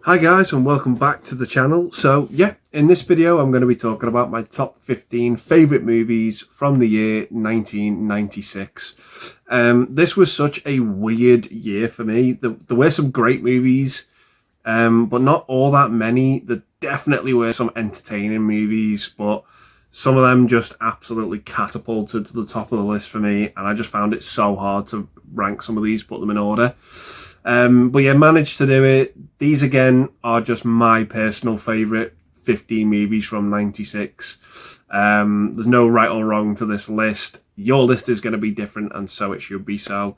Hi guys, and welcome back to the channel. So yeah, in this video I'm going to be talking about my top 15 favourite movies from the year 1996. This was such a weird year for me. There were some great movies, but not all that many. There definitely were some entertaining movies, but some of them just absolutely catapulted to the top of the list for me, and I just found it so hard to rank some of these, put them in order. But yeah, managed to do it. These again are just my personal favourite 15 movies from 96. There's no right or wrong to this list. Your list is going to be different, and so it should be. So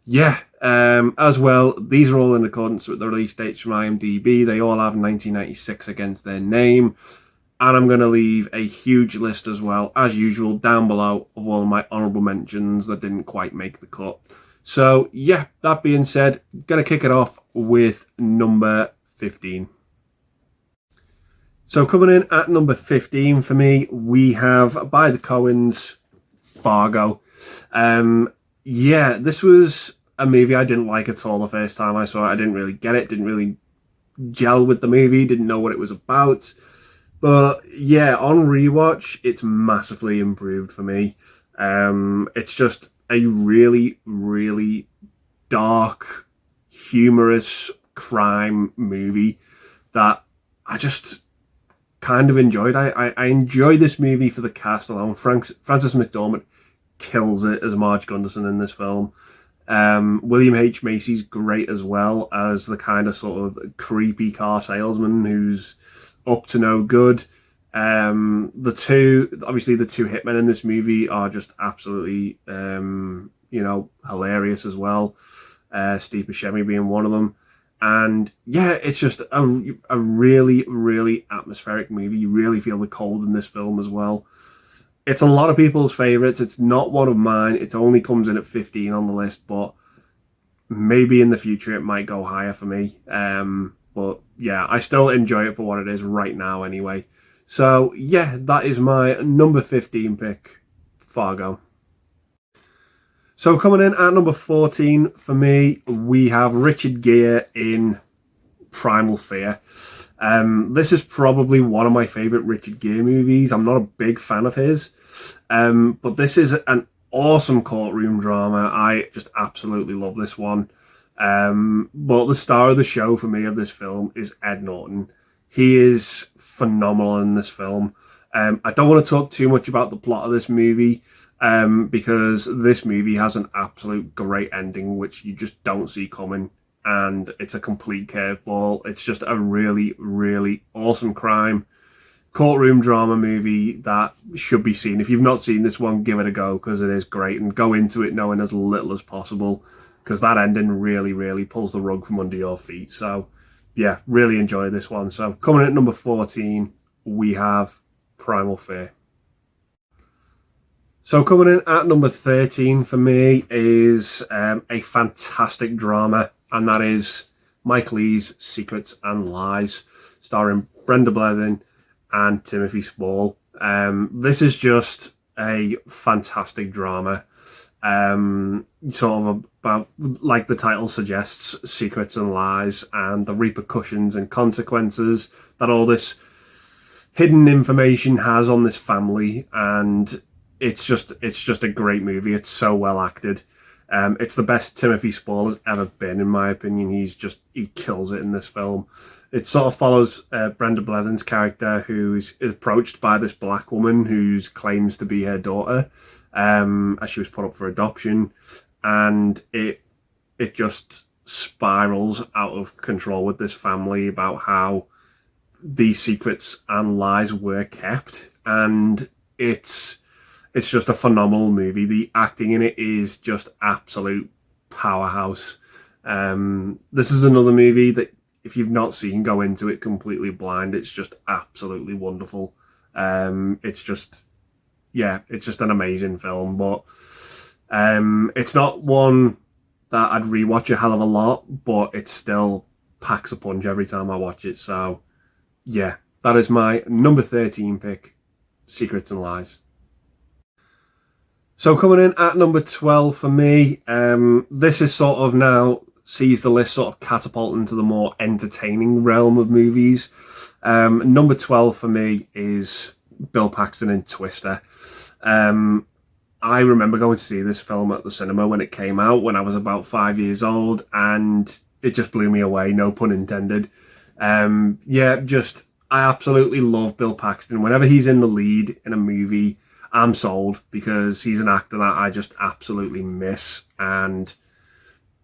yeah, as well, these are all in accordance with the release dates from IMDb. They all have 1996 against their name. And I'm going to leave a huge list as well, as usual, down below of all of my honourable mentions that didn't quite make the cut. So yeah, that being said, going to kick it off with number 15. So coming in at number 15 for me, we have, by the Coens, Fargo. Yeah, this was a movie I didn't like at all the first time I saw it. I didn't really get it, didn't really gel with the movie, didn't know what it was about. But yeah, on rewatch, it's massively improved for me. It's just a really, really dark, humorous crime movie that I just kind of enjoyed. I enjoy this movie for the cast alone. Frances McDormand kills it as Marge Gunderson in this film. William H. Macy's great as well as the kind of sort of creepy car salesman who's up to no good. The two hitmen in this movie are just absolutely hilarious as well. Steve Buscemi being one of them. And yeah, it's just a really, really atmospheric movie. You really feel the cold in this film as well. It's a lot of people's favourites. It's not one of mine. It only comes in at 15 on the list, but maybe in the future it might go higher for me. But yeah, I still enjoy it for what it is right now anyway. So yeah, that is my number 15 pick, Fargo. So coming in at number 14 for me, we have Richard Gere in Primal Fear. This is probably one of my favourite Richard Gere movies. I'm not a big fan of his, but this is an awesome courtroom drama. I just absolutely love this one. But the star of the show for me of this film is Ed Norton. He is phenomenal in this film. I don't want to talk too much about the plot of this movie because this movie has an absolute great ending which you just don't see coming, and it's a complete curveball. It's just a really, really awesome courtroom drama movie that should be seen. If you've not seen this one, give it a go because it is great, and go into it knowing as little as possible, because that ending really, really pulls the rug from under your feet. So yeah, really enjoy this one. So coming in at number 14, we have Primal Fear. So coming in at number 13 for me is a fantastic drama, and that is Mike Leigh's Secrets and Lies, starring Brenda Blethyn and Timothy Spall. This is just a fantastic drama. Sort of about, like the title suggests, secrets and lies and the repercussions and consequences that all this hidden information has on this family. And it's just a great movie. It's so well acted. It's the best Timothy Spall has ever been, in my opinion. He kills it in this film. It sort of follows Brenda Blethyn's character, who's approached by this black woman who claims to be her daughter, as she was put up for adoption, and it just spirals out of control with this family about how these secrets and lies were kept. And it's just a phenomenal movie. The acting in it is just absolute powerhouse. This is another movie that if you've not seen, go into it completely blind. It's just absolutely wonderful. It's just an amazing film, but it's not one that I'd rewatch a hell of a lot, but it still packs a punch every time I watch it. So yeah, that is my number 13 pick, Secrets and Lies. So coming in at number 12 for me, this is sort of now sees the list sort of catapult into the more entertaining realm of movies. Number 12 for me is Bill Paxton in Twister. I remember going to see this film at the cinema when it came out when I was about 5 years old, and it just blew me away, no pun intended. I absolutely love Bill Paxton. Whenever he's in the lead in a movie, I'm sold, because he's an actor that I just absolutely miss. And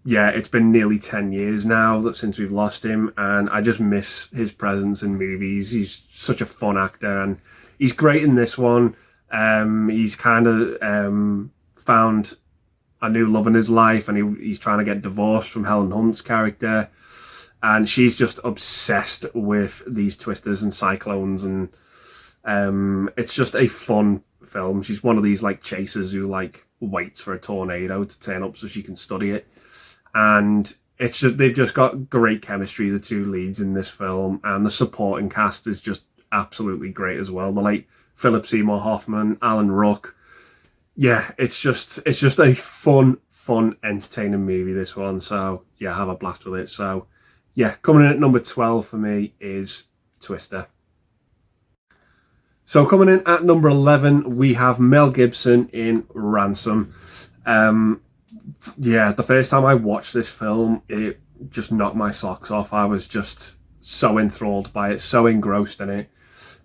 yeah, it's been nearly 10 years now since we've lost him, and I just miss his presence in movies. He's such a fun actor, and he's great in this one. He's kind of found a new love in his life, and he's trying to get divorced from Helen Hunt's character, and she's just obsessed with these twisters and cyclones, and it's just a fun film. She's one of these like chasers who like waits for a tornado to turn up so she can study it, and they've just got great chemistry, the two leads in this film, and the supporting cast is just absolutely great as well. The late Philip Seymour Hoffman, Alan Ruck. Yeah, it's just a fun, entertaining movie, this one. So yeah, have a blast with it. So yeah, coming in at number 12 for me is Twister. So coming in at number 11, we have Mel Gibson in Ransom. Yeah, the first time I watched this film, it just knocked my socks off. I was just so enthralled by it, so engrossed in it.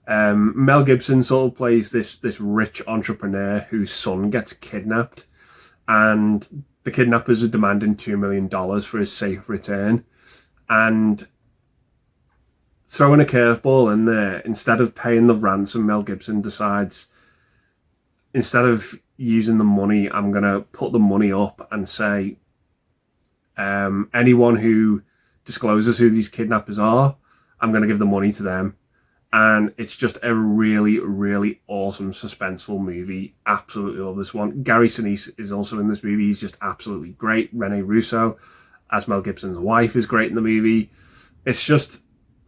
Mel Gibson sort of plays this rich entrepreneur whose son gets kidnapped, and the kidnappers are demanding $2 million for his safe return. And throwing a curveball in there, instead of paying the ransom, Mel Gibson decides, instead of using the money, I'm going to put the money up and say, anyone who discloses who these kidnappers are, I'm going to give the money to them. And it's just a really, really awesome, suspenseful movie. Absolutely love this one. Gary Sinise is also in this movie. He's just absolutely great. Rene Russo, as Mel Gibson's wife, is great in the movie. It's just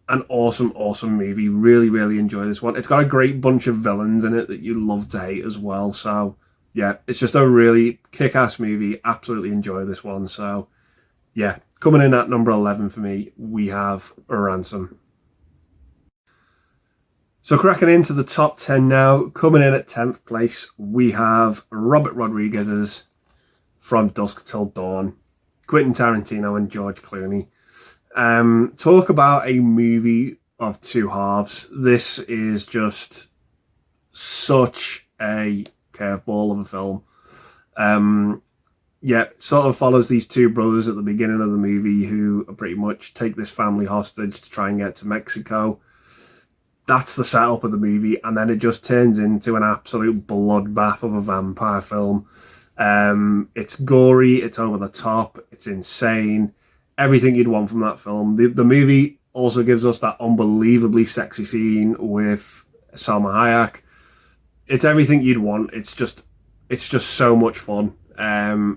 an awesome, awesome movie. Really, really enjoy this one. It's got a great bunch of villains in it that you love to hate as well. So, yeah, it's just a really kick-ass movie. Absolutely enjoy this one. So, yeah, coming in at number 11 for me, we have Ransom. So cracking into the top 10 now, coming in at 10th place, we have Robert Rodriguez's From Dusk Till Dawn, Quentin Tarantino and George Clooney. Talk about a movie of two halves. This is just such a curveball of a film. Sort of follows these two brothers at the beginning of the movie who pretty much take this family hostage to try and get to Mexico. That's the setup of the movie, and then it just turns into an absolute bloodbath of a vampire film. It's gory, it's over the top, it's insane. Everything you'd want from that film. The movie also gives us that unbelievably sexy scene with Salma Hayek. It's everything you'd want. It's just so much fun.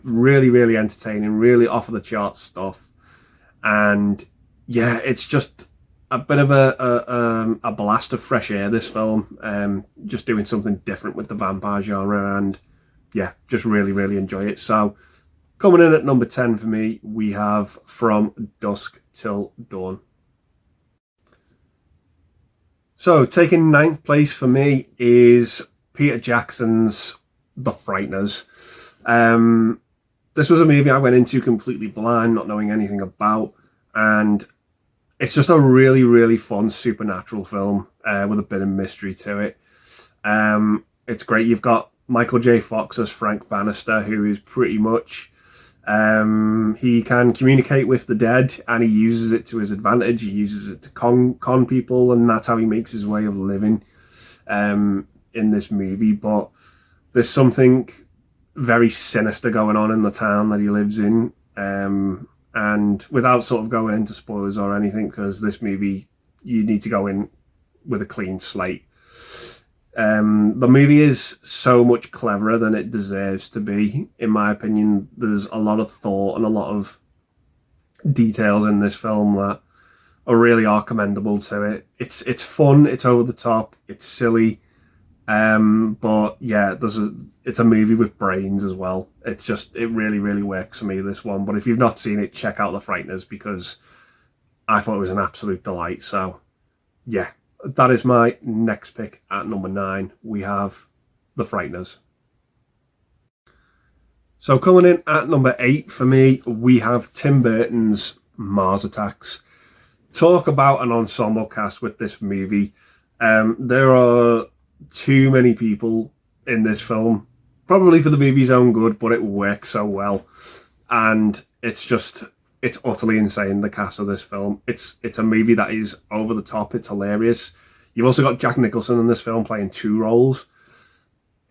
Really, really entertaining, really off of the charts stuff. And yeah, it's just a bit of a blast of fresh air, this film. Just doing something different with the vampire genre, and yeah, just really, really enjoy it. So coming in at number 10 for me, we have From Dusk Till Dawn. So taking 9th place for me is Peter Jackson's The Frighters. This was a movie I went into completely blind, not knowing anything about, and it's just a really, really fun supernatural film with a bit of mystery to it. It's great. You've got Michael J. Fox as Frank Bannister, who is pretty much... he can communicate with the dead, and he uses it to his advantage. He uses it to con people, and that's how he makes his way of living in this movie. But there's something very sinister going on in the town that he lives in. And without sort of going into spoilers or anything, because this movie, you need to go in with a clean slate. The movie is so much cleverer than it deserves to be, in my opinion. There's a lot of thought and a lot of details in this film that really are commendable to it. It's fun, it's over the top, it's silly, But yeah, it's a movie with brains as well. It really, really works for me, this one. But if you've not seen it, check out The Frighteners, because I thought it was an absolute delight. So yeah, that is my next pick. At number 9, we have The Frighteners. So coming in at number 8 for me, we have Tim Burton's Mars Attacks. Talk about an ensemble cast with this movie. There are too many people in this film, probably for the movie's own good, but it works so well. And it's utterly insane, the cast of this film. It's a movie that is over the top. It's hilarious. You've also got Jack Nicholson in this film playing 2 roles.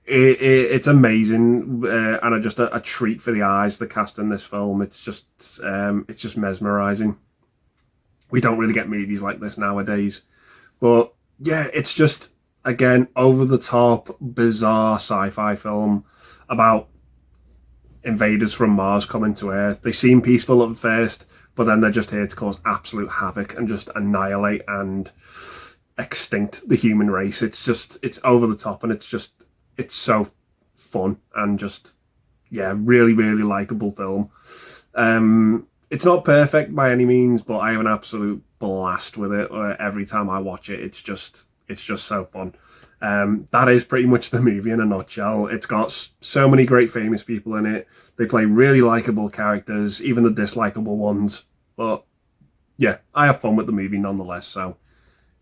It's amazing, and just a treat for the eyes, the cast in this film. It's just mesmerizing. We don't really get movies like this nowadays. But yeah, it's just, again, over the top, bizarre sci-fi film about invaders from Mars coming to Earth. They seem peaceful at first, but then they're just here to cause absolute havoc and just annihilate and extinct the human race. It's over the top, and it's so fun and just, yeah, really, really likable film. It's not perfect by any means, but I have an absolute blast with it every time I watch it. It's just so fun. That is pretty much the movie in a nutshell. It's got so many great famous people in it. They play really likable characters, even the dislikable ones. But yeah, I have fun with the movie nonetheless. So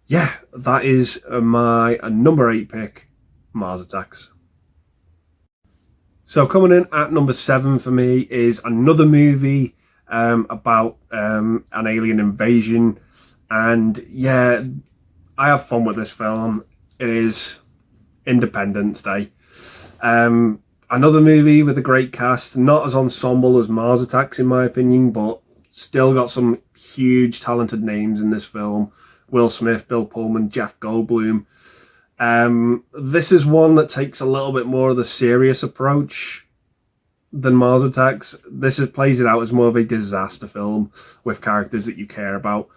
yeah, that is my number 8 pick, Mars Attacks. So coming in at number 7 for me is another movie about an alien invasion. And yeah, I have fun with this film. It is Independence Day. Another movie with a great cast, not as ensemble as Mars Attacks in my opinion, but still got some huge talented names in this film. Will Smith, Bill Pullman, Jeff Goldblum. This is one that takes a little bit more of the serious approach than Mars Attacks. Plays it out as more of a disaster film with characters that you care about.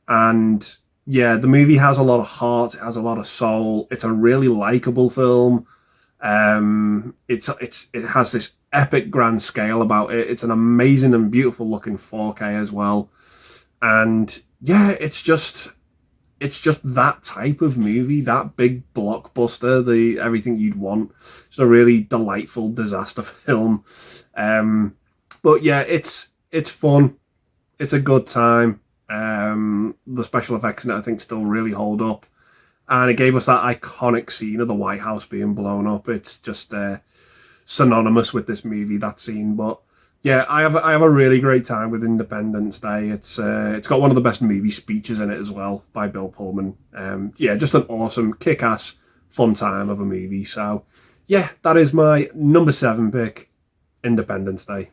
And yeah, the movie has a lot of heart, it has a lot of soul. It's a really likable film. It has this epic grand scale about it. It's an amazing and beautiful looking 4K as well. And yeah, it's just that type of movie, that big blockbuster, everything you'd want. It's a really delightful disaster film. But yeah, it's fun. It's a good time. The special effects in it, I think, still really hold up. And it gave us that iconic scene of the White House being blown up. It's just synonymous with this movie, that scene. But yeah, I have a really great time with Independence Day. It's got one of the best movie speeches in it as well by Bill Pullman. Yeah, just an awesome, kick-ass, fun time of a movie. So yeah, that is my number 7 pick, Independence Day.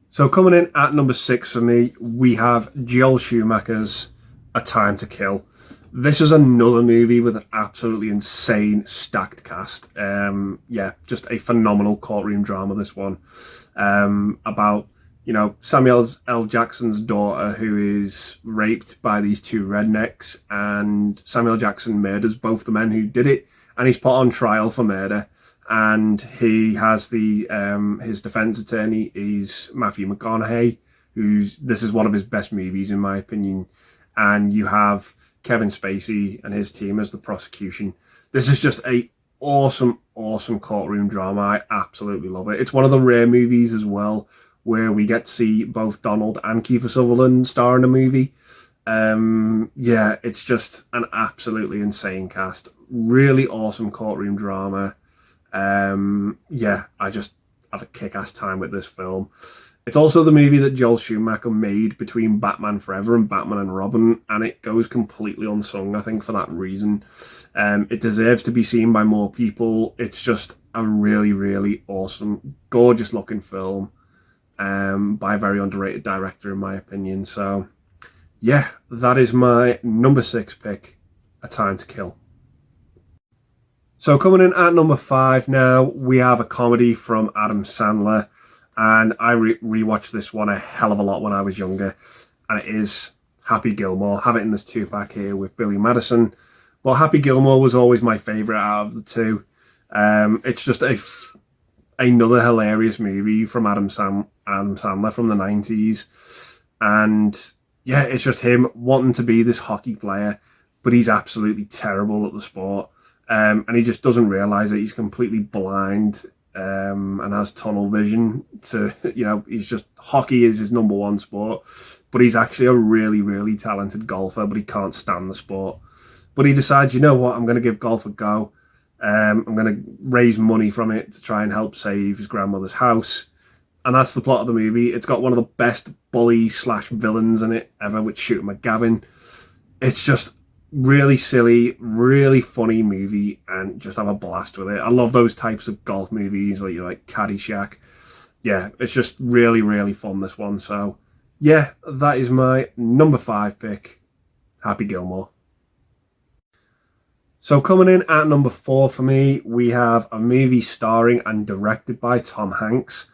So coming in at number 6 for me, we have Joel Schumacher's A Time to Kill. This is another movie with an absolutely insane stacked cast. Yeah, just a phenomenal courtroom drama, this one. About, Samuel L. Jackson's daughter who is raped by these 2 rednecks, and Samuel Jackson murders both the men who did it, and he's put on trial for murder. And he has his defense attorney is Matthew McConaughey, this is one of his best movies in my opinion. And you have Kevin Spacey and his team as the prosecution. This is just a awesome courtroom drama. I absolutely love it. It's one of the rare movies as well where we get to see both Donald and Kiefer Sutherland star in a movie. Yeah, it's just an absolutely insane cast. Really awesome courtroom drama. Yeah, I just have a kick-ass time with this film. It's also the movie that Joel Schumacher made between Batman Forever and Batman and Robin, and it goes completely unsung, I think, for that reason. It deserves to be seen by more people. It's just a really, really awesome, gorgeous-looking film by a very underrated director, in my opinion. So, yeah, that is my number 6 pick, A Time to Kill. So coming in at number 5 now, we have a comedy from Adam Sandler. And I rewatched this one a hell of a lot when I was younger. And it is Happy Gilmore. Have it in this 2-pack here with Billy Madison. But Happy Gilmore was always my favourite out of the two. It's just another hilarious movie from Adam Sandler from the 90s. And yeah, it's just him wanting to be this hockey player, but he's absolutely terrible at the sport. And he just doesn't realise that he's completely blind and has tunnel vision to, he's just, hockey is his number one sport, but he's actually a really, really talented golfer, but he can't stand the sport. But he decides, you know what, I'm going to give golf a go. I'm going to raise money from it to try and help save his grandmother's house. And that's the plot of the movie. It's got one of the best bully/villains in it ever with Shooter McGavin. It's just really silly, really funny movie, and just have a blast with it. I love those types of golf movies, like Caddyshack. Yeah, it's just really, really fun, this one. So, yeah, that is my number 5 pick, Happy Gilmore. So coming in at number 4 for me, we have a movie starring and directed by Tom Hanks,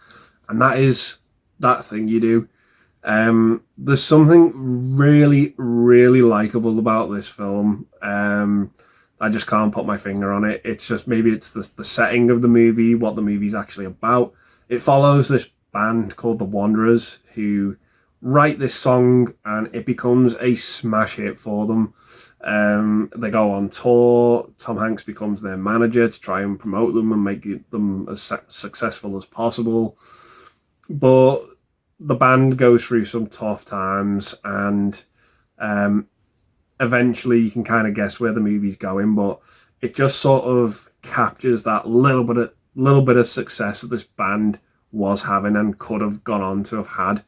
and that is That Thing You Do. There's something really, really likable about this film. I just can't put my finger on it. It's just, maybe it's the setting of the movie, what the movie's actually about. It follows this band called The Wanderers who write this song, and it becomes a smash hit for them. They go on tour. Tom Hanks becomes their manager to try and promote them and make them as successful as possible. But the band goes through some tough times, and eventually you can kind of guess where the movie's going, but it just sort of captures that little bit of success that this band was having and could have gone on to have had.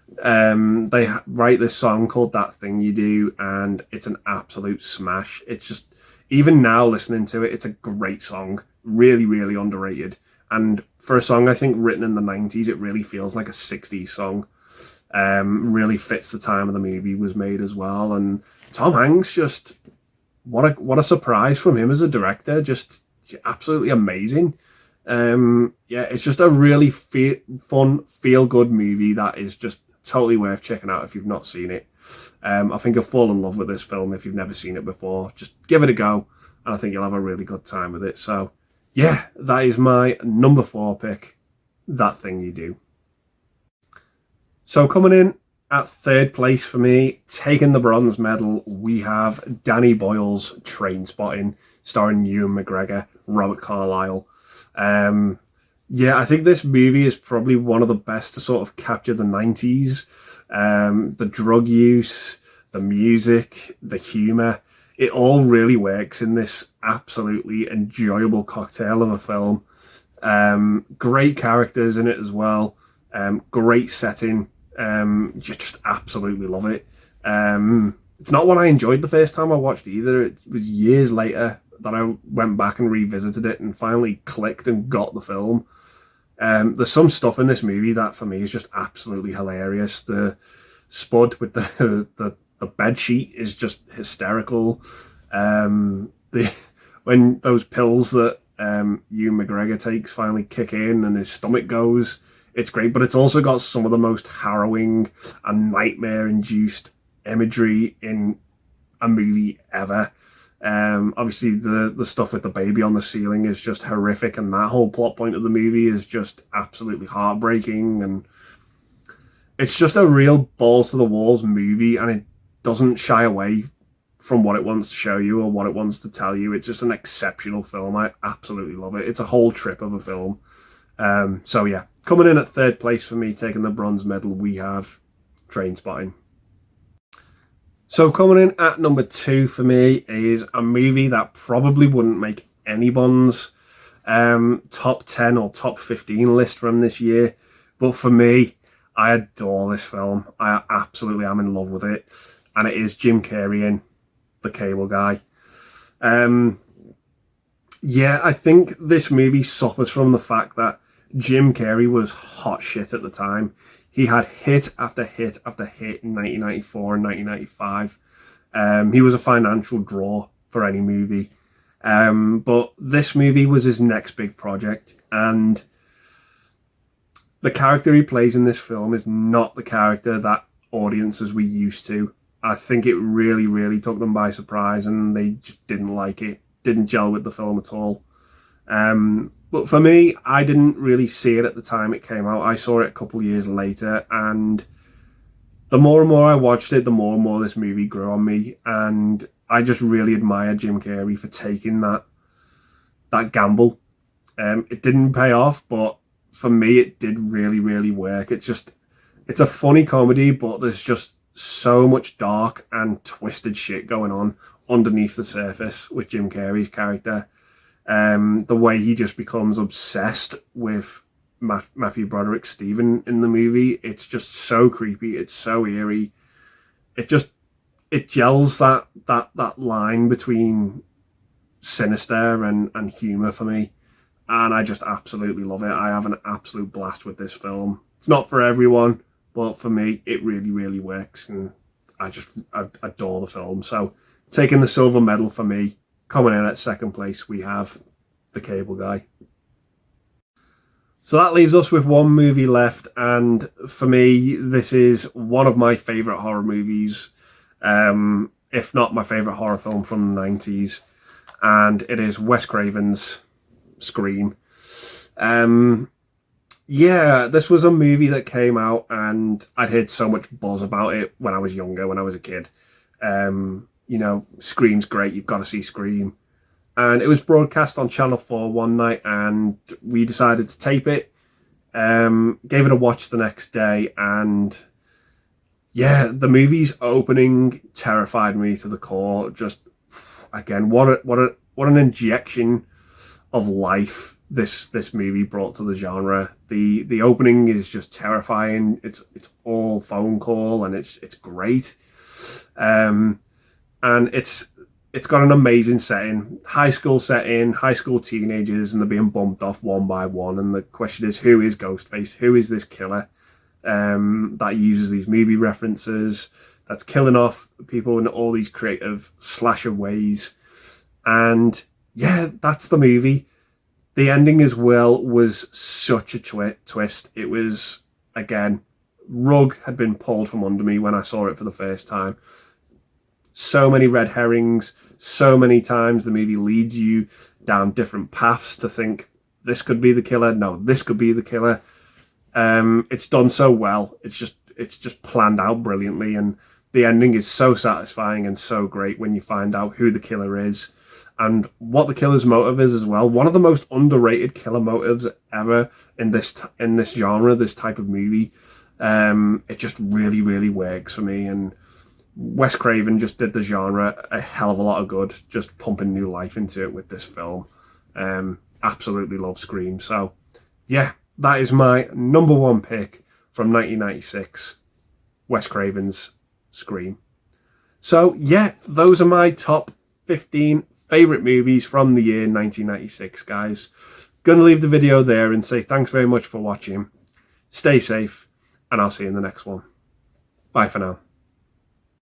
They write this song called That Thing You Do, and it's an absolute smash. It's just, even now listening to it, it's a great song. Really, really underrated. And for a song, I think, written in the 90s, it really feels like a 60s song. Really fits the time of the movie was made as well. And Tom Hanks, just, what a surprise from him as a director. Just absolutely amazing. It's just a really fun, feel-good movie that is just totally worth checking out if you've not seen it. I think you'll fall in love with this film if you've never seen it before. Just give it a go, and I think you'll have a really good time with it. So, yeah, that is my number 4 pick, That Thing You Do. So coming in at 3rd place for me, taking the bronze medal, we have Danny Boyle's Trainspotting, starring Ewan McGregor, Robert Carlyle. I think this movie is probably one of the best to sort of capture the 90s. The drug use, the music, the humour, it all really works in this absolutely enjoyable cocktail of a film. Great characters in it as well. Great setting. Just absolutely love it. It's not one I enjoyed the first time I watched either. It was years later that I went back and revisited it and finally clicked and got the film. There's some stuff in this movie that for me is just absolutely hilarious. The Spud with the bed sheet is just hysterical. When those pills that Ewan McGregor takes finally kick in and his stomach goes, it's great. But it's also got some of the most harrowing and nightmare-induced imagery in a movie ever. Obviously the stuff with the baby on the ceiling is just horrific, and that whole plot point of the movie is just absolutely heartbreaking, and it's just a real balls to the walls movie, and it doesn't shy away from what it wants to show you or what it wants to tell you. It's just an exceptional film. I absolutely love it. It's a whole trip of a film. So yeah, coming in at 3rd place for me, taking the bronze medal, we have Trainspotting. So coming in at number 2 for me is a movie that probably wouldn't make anyone's top 10 or top 15 list from this year. But for me, I adore this film. I absolutely am in love with it. And it is Jim Carrey in The Cable Guy. I think this movie suffers from the fact that Jim Carrey was hot shit at the time. He had hit after hit after hit in 1994 and 1995. He was a financial draw for any movie. But this movie was his next big project. And the character he plays in this film is not the character that audiences were used to I think it really, really took them by surprise, and they just didn't like it. Didn't gel with the film at all. But for me, I didn't really see it at the time it came out. I saw it a couple of years later, and the more and more I watched it, the more and more this movie grew on me, and I just really admire Jim Carrey for taking that gamble. It didn't pay off, but for me, it did really, really work. It's a funny comedy, but there's just so much dark and twisted shit going on underneath the surface with Jim Carrey's character. The way he just becomes obsessed with Matthew Broderick Stephen in the movie, it's just so creepy. It's so eerie. It gels that line between sinister and humor for me, and I just absolutely love it. I have an absolute blast with this film. It's not for everyone, but for me, it really, really works, and I adore the film. So, taking the silver medal for me, coming in at second place, we have The Cable Guy. So that leaves us with one movie left, and for me, this is one of my favourite horror movies, if not my favourite horror film from the 90s, and it is Wes Craven's Scream. Yeah, this was a movie that came out, and I'd heard so much buzz about it when I was younger, when I was a kid. You know, Scream's great, you've got to see Scream. And it was broadcast on Channel 4 one night, and we decided to tape it. Gave it a watch the next day, and yeah, the movie's opening terrified me to the core. Just, again, what an injection of life this movie brought to the genre. The opening is just terrifying. It's all phone call, and it's great. And it's got an amazing setting, high school setting, high school teenagers, and they're being bumped off one by one. And the question is, who is Ghostface? Who is this killer that uses these movie references, that's killing off people in all these creative slasher ways? And yeah, that's the movie. The ending as well was such a twist. It was, again, rug had been pulled from under me when I saw it for the first time. So many red herrings, so many times the movie leads you down different paths to think this could be the killer, no, this could be the killer. It's done so well. It's just planned out brilliantly, and the ending is so satisfying and so great when you find out who the killer is and what the killer's motive is as well. One of the most underrated killer motives ever in this genre, this type of movie. It just really, really works for me, and Wes Craven just did the genre a hell of a lot of good, just pumping new life into it with this film. Absolutely love Scream. So, yeah, that is my number one pick from 1996, Wes Craven's Scream. So, yeah, those are my top 15 favourite movies from the year 1996, guys. Gonna leave the video there and say thanks very much for watching. Stay safe, and I'll see you in the next one. Bye for now.